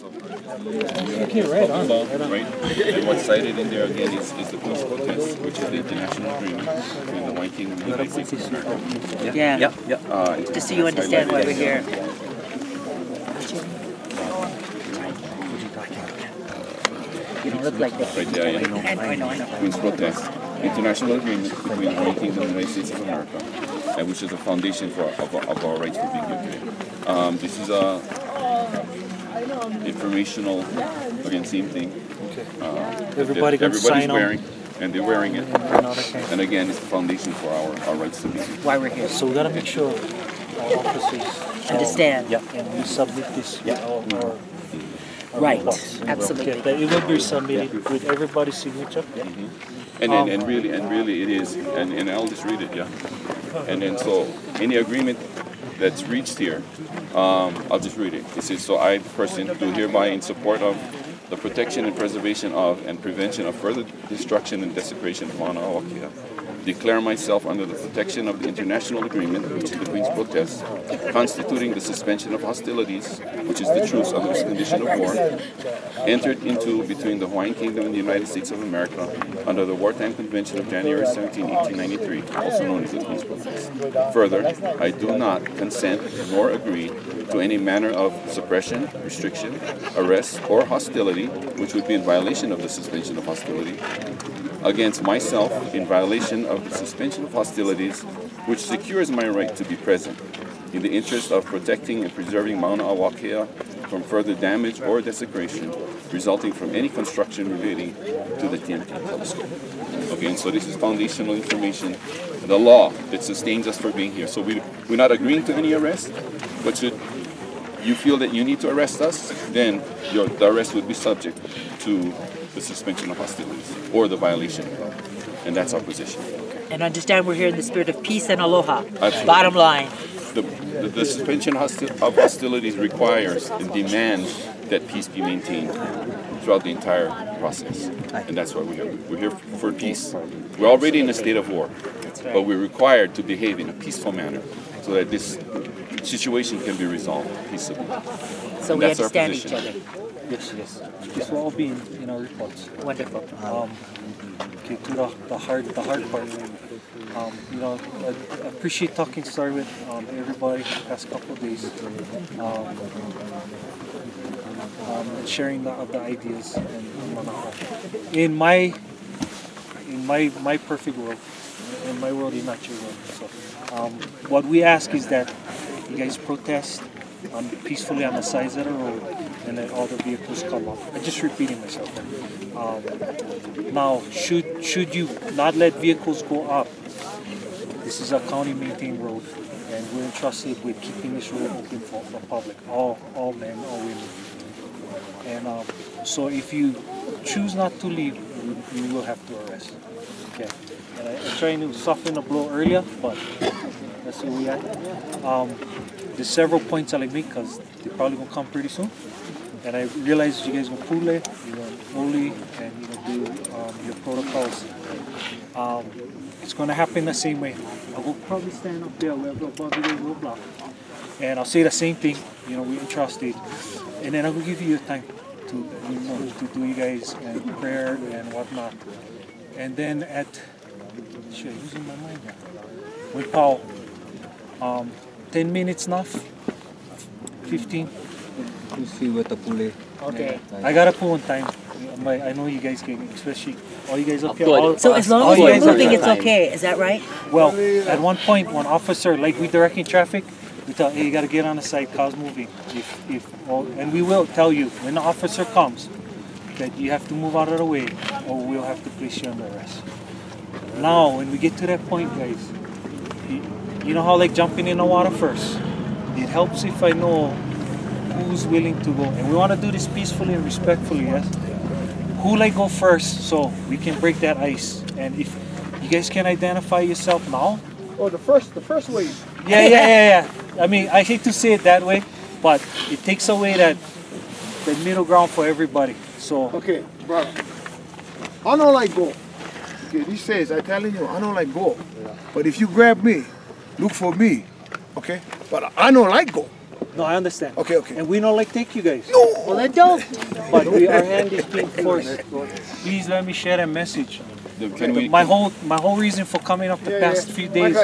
Okay, right on. Right. And what's cited in there again is the peace protest, which is the international agreement between the Hawaiian Kingdom and the United States of America. Yeah. Just so you understand why we're here. You don't look like this. Right there, yeah. I know. Peace protest, international agreement between the Hawaiian Kingdom and the United States of America, and which is the foundation of our rights for being here today. This is a informational, again, same thing. Everybody's wearing, and they're wearing it. And again, it's the foundation for our rights to be here. Why we're here. So we gotta make sure our officers understand. And we submit this with our right. reports. Absolutely. Okay, that it will be submitted with everybody's signature. And really it is, and I'll just read it, And then so any agreement that's reached here, I'll just read it. It says, so I, person, do hereby in support of the protection and preservation of and prevention of further destruction and desecration of Mauna Kea, declare myself under the protection of the international agreement, which is the Queen's Protest, constituting the suspension of hostilities, which is the truce under this condition of war, entered into between the Hawaiian Kingdom and the United States of America under the Wartime Convention of January 17, 1893, also known as the Queen's Protest. Further, I do not consent nor agree to any manner of suppression, restriction, arrest, or hostility, which would be in violation of the suspension of hostility, against myself in violation of the suspension of hostilities, which secures my right to be present in the interest of protecting and preserving Mauna Kea from further damage or desecration resulting from any construction relating to the TMT telescope. Okay, and so this is foundational information, the law that sustains us for being here. So we're not agreeing to any arrest, but should you feel that you need to arrest us, then the arrest would be subject to the suspension of hostilities or the violation of law. And that's our position. And understand we're here in the spirit of peace and aloha. Absolutely. Bottom line. The suspension of hostilities requires and demands that peace be maintained throughout the entire process. And that's why we're here. We're here for peace. We're already in a state of war, but we're required to behave in a peaceful manner so that this situation can be resolved peaceably. So we understand each other. Yes. This will all be in our reports. Wonderful. Okay, to the hard part. I appreciate talking story with everybody the past couple of days. And sharing the ideas and in my perfect world, in my world is not your world. So what we ask is that you guys protest peacefully on the sides of the road, and then all the vehicles come up. I'm just repeating myself. Now, should you not let vehicles go up, this is a county maintained road, and we're entrusted with keeping this road open for public, all men, all women. And so if you choose not to leave, you will have to arrest. Okay. And I'm trying to soften the blow earlier, but that's where we at. There's several points I'll make because they're probably gonna come pretty soon. And I realize you guys gonna pule, you're gonna fully, and you're gonna do your protocols. It's gonna happen the same way. I will probably stand up there where above you guys will block. And I'll say the same thing, we're entrusted. And then I will give you your time to do you guys and prayer and whatnot. And then using my mind here. With Paul, 10 minutes enough? 15? We'll see what the pule. Okay. I gotta pull on time. I know you guys can, especially all you guys up here. So as long as we're moving, it's okay. Is that right? Well, at one point, one officer, like we directing traffic, we tell, hey, you gotta get on the side, cars moving. And we will tell you when the officer comes that you have to move out of the way, or we'll have to place you under arrest. Now, when we get to that point, guys, you know how like jumping in the water first? It helps if I know who's willing to go. And we want to do this peacefully and respectfully, yes? Who like go first so we can break that ice? And if you guys can identify yourself now. Oh, the first wave. Yeah. I mean, I hate to say it that way, but it takes away that middle ground for everybody. So okay, brother. I don't like go. Okay, this says I'm telling you, I don't like go. But if you grab me, look for me. Okay? But I don't like go. No, I understand. Okay, okay. And we don't like take you guys. Well, then don't. But our hand is being forced. Please let me share that message. Can we? My whole reason for coming up the past few days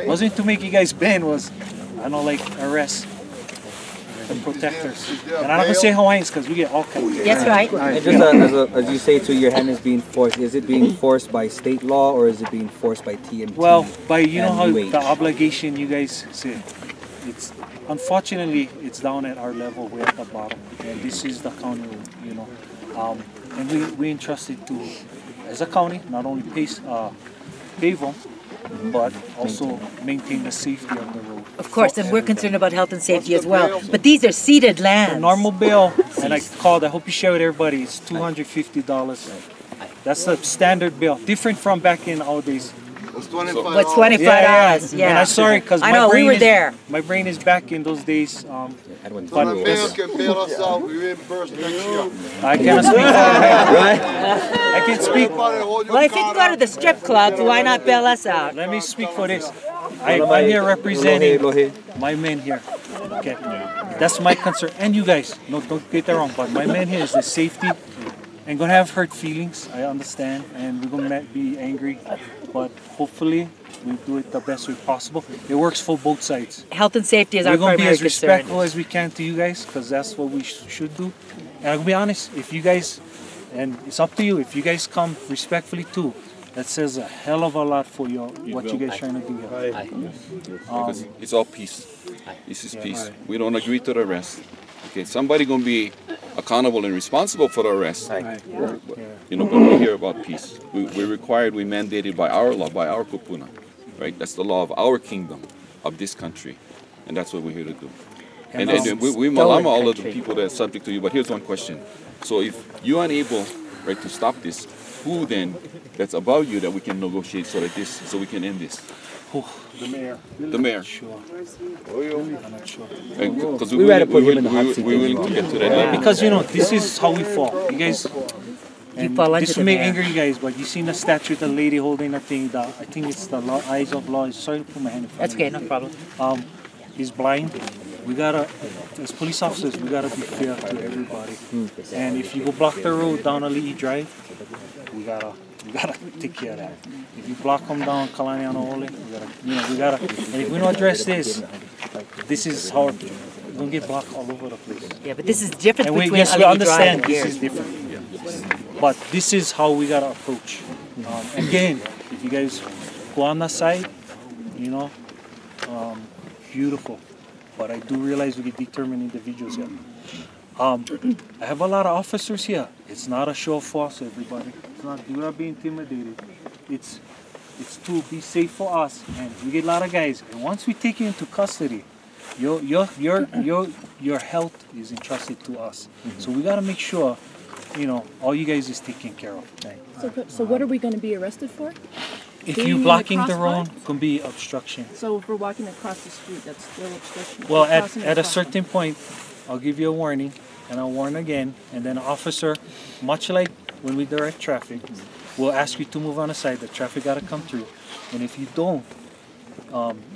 wasn't to make you guys bend. Was I don't like arrest the protectors. And I'm not gonna say Hawaiians because we get all kinds. That's right. And just as you say to your hand is being forced, is it being forced by state law or is it being forced by TMT? Well, by you know how UH? the obligation you guys say, it's unfortunately it's down at our level, we're at the bottom, and this is the county road, you know, and we entrusted to as a county not only pave them, but also maintain the safety of the road. Of course, and we're concerned about health and safety as well. But these are ceded The lands. normal bill, and I called, I hope you share with everybody, it's $250. That's the standard bill, different from back in our days. It's $25. What's $25? Yeah. And I'm sorry because I know, we were there. My brain is back in those days. But The mayor can bail us out. We reimburse next year. I cannot speak for the mayor. Right? I can speak. Well, if you can go to the strip clubs, why not bail us out? Let me speak for this. I'm here representing my men here. Okay, that's my concern. And you guys, no, don't get that wrong. But my men here is the safety. And gonna have hurt feelings. I understand, and we're gonna be angry. But hopefully, we do it the best way possible. It works for both sides. Health and safety is our We're gonna be primary as concern. respectful as we can to you guys, because that's what we should do. And I'll be honest, if you guys, and it's up to you, if you guys come respectfully too, that says a hell of a lot for what you guys trying to do here. Because it's all peace. This is peace. We don't agree to the arrest. Okay, somebody gonna be accountable and responsible for the arrest. You know, but we hear about peace. We're required, we mandated by our law, by our kupuna, right? That's the law of our kingdom, of this country, and that's what we're here to do. And we malama all of the people that are subject to you. But here's one question: so if you're unable, right, to stop this, who then that's above you that we can negotiate so we can end this? The mayor. The mayor. Sure. I'm not sure. Because We rather put him in the hot seat we than will you get to that level. Because you know, this is how we fall. You guys, and fall under this the may mayor. anger you guys, but you seen the statue, the lady holding a thing. I think it's the eyes of law. Sorry to put my hand in front. That's okay, no problem. He's blind. We gotta, as police officers, we gotta be fair to everybody. And if you go block the road down Ali'i Drive, we gotta take care of that. If you block them down Kalani Ole, we gotta. And if we don't address this is how we're gonna get blocked all over the place. Yeah, but this is different And we between we Ali'i understand Drive and this here. is different. But this is how we gotta approach. Again, if you guys go on the side, beautiful. But I do realize we get determined individuals here. I have a lot of officers here. It's not a show of force, everybody. It's not. Do not be intimidated. It's to be safe for us, and we get a lot of guys. And once we take you into custody, your health is entrusted to us. So we gotta make sure, all you guys is taken care of. So what are we going to be arrested for? If Being you're in the blocking the crosswalk? road, it can be obstruction. So if we're walking across the street, that's still obstruction. Well, We're crossing at a the crosswalk. certain point, I'll give you a warning, and I'll warn again, and then an officer, much like when we direct traffic, will ask you to move on the side. The traffic gotta come through, and if you don't,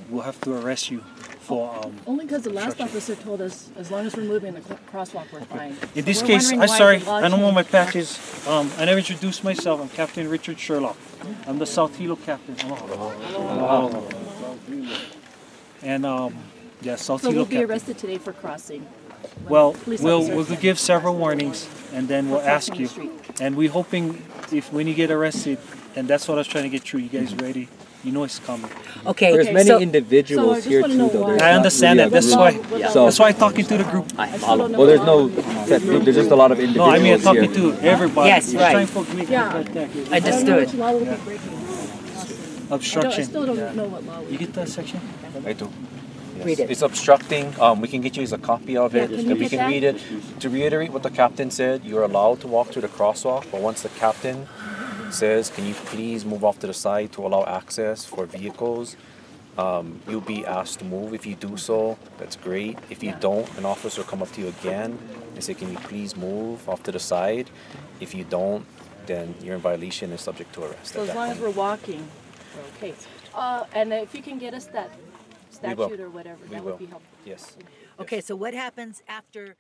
we'll have to arrest you for. Only because the last obstruction. officer told us as long as we're moving the crosswalk, we're fine. In So this we're case, wondering I'm why sorry, the law I don't want my changed. patches. I never introduced myself. I'm Captain Richard Sherlock. I'm the South Hilo captain. And South So Hilo we'll be captain. arrested today for crossing. Well, Police we'll officers. give several warnings, and then we'll ask crossing you. the street. And we're hoping when you get arrested, and that's what I was trying to get through. You guys ready? You know it's coming. Okay, There's many so individuals so I just here wanna too, know though. why. There's I not understand really that. a That's group. why. So- That's why I'm talking to the group. I still don't know Well, there's why. no set group. There's just a lot of No, individuals I mean I'm talking here. to everybody. Yes, We're right. trying for we Yeah. get that I don't know understood. which law we'll be breaking. I obstruction. still don't Yeah. know what law You we get that section? I do. Read it. It's obstructing. We can get you as a copy of it. Yeah, can you and we get can that? read it. To reiterate what the captain said, you're allowed to walk through the crosswalk, but once the captain says, can you please move off to the side to allow access for vehicles, you'll be asked to move. If you do so, that's great. If you don't, an officer will come up to you again and say, can you please move off to the side? If you don't, then you're in violation and subject to arrest. So at as that long as point. we're walking, we're okay. And if you can get us that We will. statute or whatever. We That will. would be helpful. Yes. Okay, so what happens after